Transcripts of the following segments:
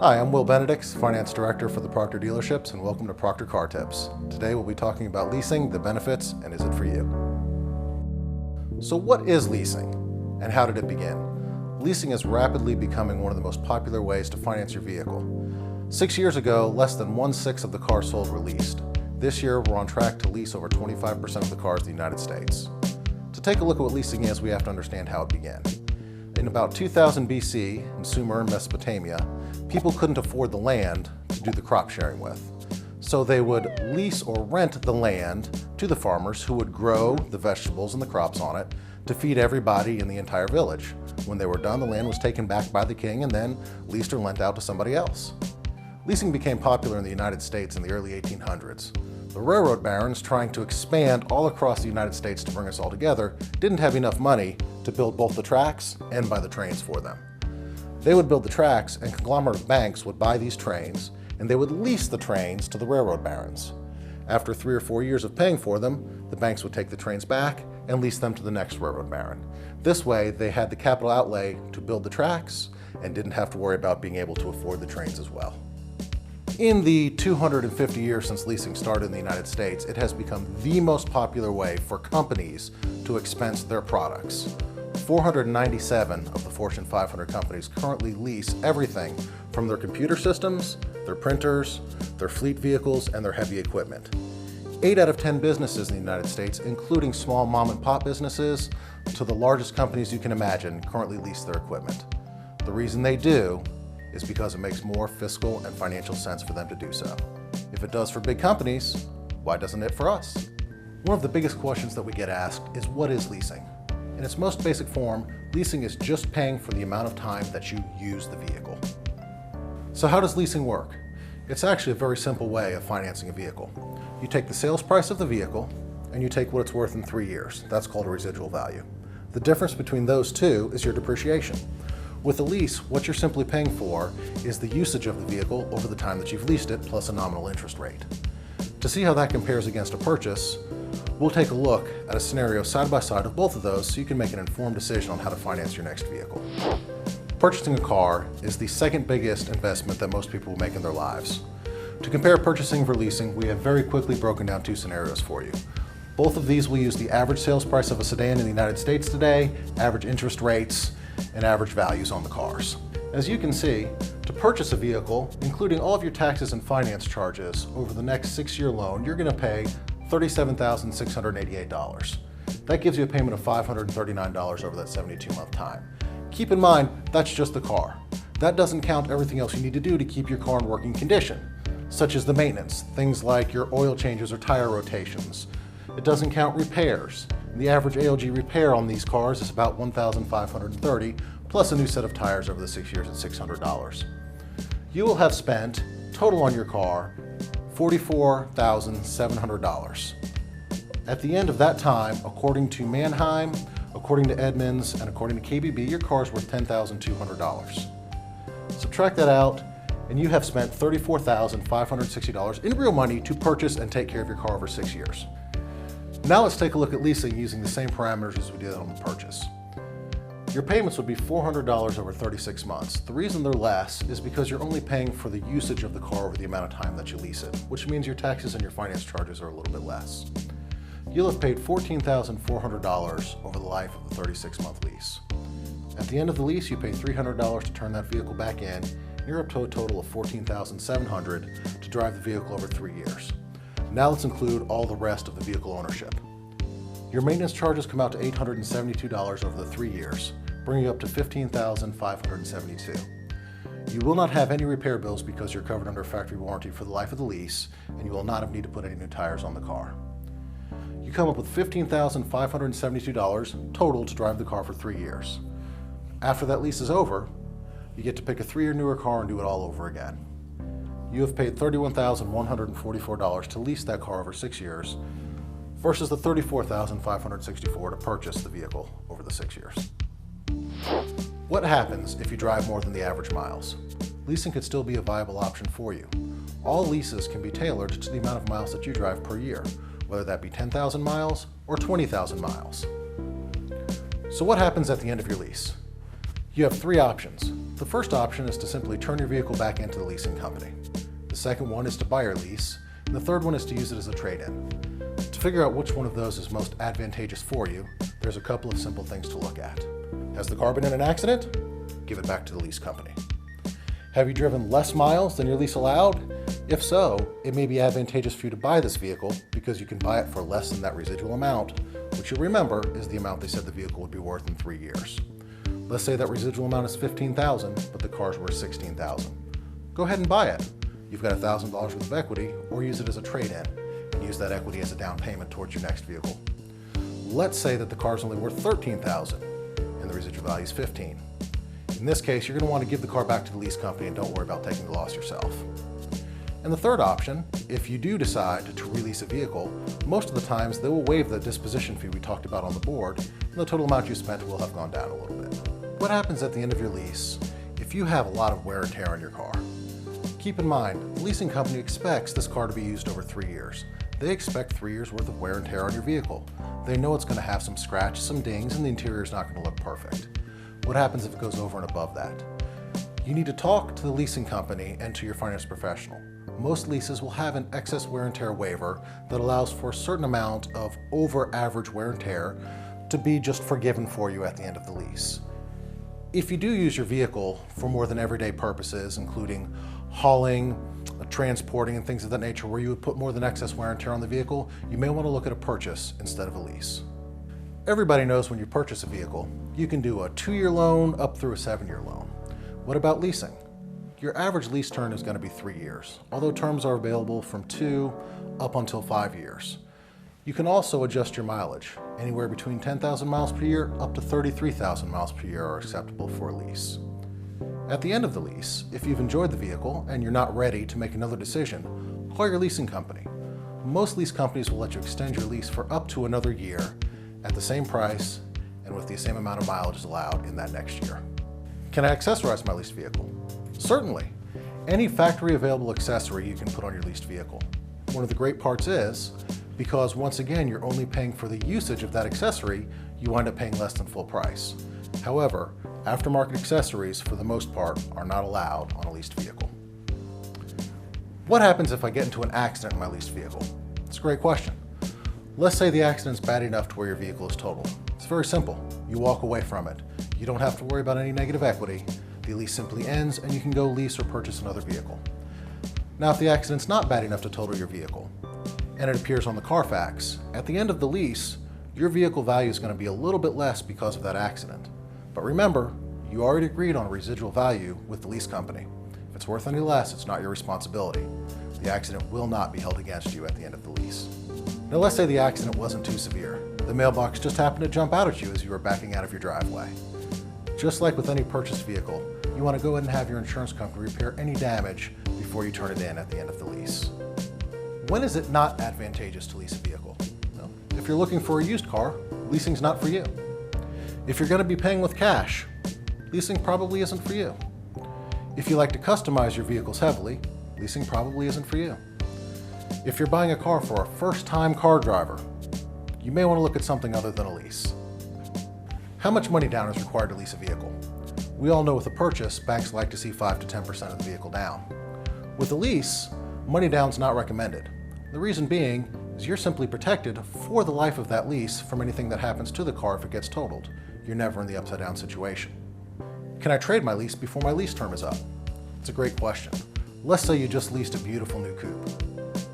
Hi, I'm Will Benedict, Finance Director for the Proctor dealerships, and welcome to Proctor Car Tips. Today we'll be talking about leasing, the benefits, and is it for you? So what is leasing, and how did it begin? Leasing is rapidly becoming one of the most popular ways to finance your vehicle. 6 years ago, less than 1/6 of the cars sold were leased. This year, we're on track to lease over 25% of the cars in the United States. To take a look at what leasing is, we have to understand how it began. In about 2000 BC, in Sumer, Mesopotamia, people couldn't afford the land to do the crop sharing with. So they would lease or rent the land to the farmers who would grow the vegetables and the crops on it to feed everybody in the entire village. When they were done, the land was taken back by the king and then leased or lent out to somebody else. Leasing became popular in the United States in the early 1800s. The railroad barons, trying to expand all across the United States to bring us all together, didn't have enough money to build both the tracks and buy the trains for them. They would build the tracks, and conglomerate banks would buy these trains, and they would lease the trains to the railroad barons. After 3 or 4 years of paying for them, the banks would take the trains back and lease them to the next railroad baron. This way, they had the capital outlay to build the tracks and didn't have to worry about being able to afford the trains as well. In the 250 years since leasing started in the United States, it has become the most popular way for companies to expense their products. 497 of the Fortune 500 companies currently lease everything from their computer systems, their printers, their fleet vehicles, and their heavy equipment. 8 out of 10 businesses in the United States, including small mom and pop businesses to the largest companies you can imagine, currently lease their equipment. The reason they do is because it makes more fiscal and financial sense for them to do so. If it does for big companies, why doesn't it for us? One of the biggest questions that we get asked is, what is leasing? In its most basic form, leasing is just paying for the amount of time that you use the vehicle. So how does leasing work? It's actually a very simple way of financing a vehicle. You take the sales price of the vehicle and you take what it's worth in 3 years. That's called a residual value. The difference between those two is your depreciation. With a lease, what you're simply paying for is the usage of the vehicle over the time that you've leased it, plus a nominal interest rate. To see how that compares against a purchase, we'll take a look at a scenario side by side of both of those so you can make an informed decision on how to finance your next vehicle. Purchasing a car is the second biggest investment that most people will make in their lives. To compare purchasing for leasing, we have very quickly broken down 2 scenarios for you. Both of these will use the average sales price of a sedan in the United States today, average interest rates, and average values on the cars. As you can see, to purchase a vehicle, including all of your taxes and finance charges, over the next 6-year loan, you're going to pay $37,688. That gives you a payment of $539 over that 72-month time. Keep in mind, that's just the car. That doesn't count everything else you need to do to keep your car in working condition, such as the maintenance, things like your oil changes or tire rotations. It doesn't count repairs. The average ALG repair on these cars is about $1,530, plus a new set of tires over the 6 years at $600. You will have spent, total on your car, $44,700. At the end of that time, according to Manheim, according to Edmunds, and according to KBB, your car is worth $10,200. Subtract that out, and you have spent $34,560 in real money to purchase and take care of your car over 6 years. Now let's take a look at leasing using the same parameters as we did on the purchase. Your payments would be $400 over 36 months. The reason they're less is because you're only paying for the usage of the car over the amount of time that you lease it, which means your taxes and your finance charges are a little bit less. You'll have paid $14,400 over the life of the 36-month lease. At the end of the lease, you pay $300 to turn that vehicle back in, and you're up to a total of $14,700 to drive the vehicle over 3 years. Now let's include all the rest of the vehicle ownership. Your maintenance charges come out to $872 over the 3 years, bringing you up to $15,572. You will not have any repair bills because you're covered under factory warranty for the life of the lease, and you will not need to put any new tires on the car. You come up with $15,572 total to drive the car for 3 years. After that lease is over, you get to pick a 3-year newer car and do it all over again. You have paid $31,144 to lease that car over 6 years versus the $34,564 to purchase the vehicle over the 6 years. What happens if you drive more than the average miles? Leasing could still be a viable option for you. All leases can be tailored to the amount of miles that you drive per year, whether that be 10,000 miles or 20,000 miles. So what happens at the end of your lease? You have 3 options. The first option is to simply turn your vehicle back into the leasing company. The second one is to buy or lease, and the third one is to use it as a trade-in. To figure out which one of those is most advantageous for you, there's a couple of simple things to look at. Has the car been in an accident? Give it back to the lease company. Have you driven less miles than your lease allowed? If so, it may be advantageous for you to buy this vehicle because you can buy it for less than that residual amount, which you'll remember is the amount they said the vehicle would be worth in 3 years. Let's say that residual amount is $15,000, but the car's worth $16,000. Go ahead and buy it. You've got $1,000 worth of equity, or use it as a trade-in and use that equity as a down payment towards your next vehicle. Let's say that the car's only worth $13,000 and the residual value is $15,000. In this case, you're going to want to give the car back to the lease company and don't worry about taking the loss yourself. And the third option, if you do decide to release a vehicle, most of the times they will waive the disposition fee we talked about on the board, and the total amount you spent will have gone down a little bit. What happens at the end of your lease if you have a lot of wear and tear on your car? Keep in mind, the leasing company expects this car to be used over 3 years. They expect 3 years worth of wear and tear on your vehicle. They know it's going to have some scratches, some dings, and the interior is not going to look perfect. What happens if it goes over and above that? You need to talk to the leasing company and to your finance professional. Most leases will have an excess wear and tear waiver that allows for a certain amount of over average wear and tear to be just forgiven for you at the end of the lease. If you do use your vehicle for more than everyday purposes, including hauling, transporting, and things of that nature where you would put more than excess wear and tear on the vehicle, you may want to look at a purchase instead of a lease. Everybody knows when you purchase a vehicle, you can do a 2-year loan up through a 7-year loan. What about leasing? Your average lease term is going to be 3 years, although terms are available from 2 up until 5 years. You can also adjust your mileage. Anywhere between 10,000 miles per year up to 33,000 miles per year are acceptable for a lease. At the end of the lease, if you've enjoyed the vehicle and you're not ready to make another decision, call your leasing company. Most lease companies will let you extend your lease for up to another year at the same price and with the same amount of mileage as allowed in that next year. Can I accessorize my leased vehicle? Certainly. Any factory available accessory you can put on your leased vehicle. One of the great parts is, because once again you're only paying for the usage of that accessory, you wind up paying less than full price. However, aftermarket accessories for the most part are not allowed on a leased vehicle. What happens if I get into an accident in my leased vehicle? It's a great question. Let's say the accident's bad enough to where your vehicle is totaled. It's very simple. You walk away from it. You don't have to worry about any negative equity. The lease simply ends and you can go lease or purchase another vehicle. Now, if the accident's not bad enough to total your vehicle, and it appears on the Carfax, at the end of the lease, your vehicle value is going to be a little bit less because of that accident. But remember, you already agreed on a residual value with the lease company. If it's worth any less, it's not your responsibility. The accident will not be held against you at the end of the lease. Now, let's say the accident wasn't too severe. The mailbox just happened to jump out at you as you were backing out of your driveway. Just like with any purchased vehicle, you want to go ahead and have your insurance company repair any damage before you turn it in at the end of the lease. When is it not advantageous to lease a vehicle? Well, if you're looking for a used car, leasing's not for you. If you're going to be paying with cash, leasing probably isn't for you. If you like to customize your vehicles heavily, leasing probably isn't for you. If you're buying a car for a first-time car driver, you may want to look at something other than a lease. How much money down is required to lease a vehicle? We all know with a purchase, banks like to see 5 to 10% of the vehicle down. With a lease, money down's not recommended. The reason being is you're simply protected for the life of that lease from anything that happens to the car if it gets totaled. You're never in the upside down situation. Can I trade my lease before my lease term is up? It's a great question. Let's say you just leased a beautiful new coupe.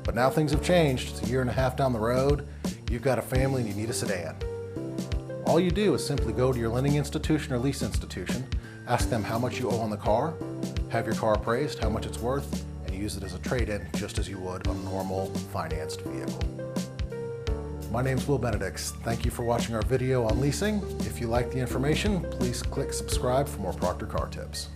But now things have changed. It's a year and a half down the road. You've got a family and you need a sedan. All you do is simply go to your lending institution or lease institution, ask them how much you owe on the car, have your car appraised, how much it's worth, and use it as a trade-in just as you would a normal financed vehicle. My name's Will Benedicts. Thank you for watching our video on leasing. If you like the information, please click subscribe for more Proctor car tips.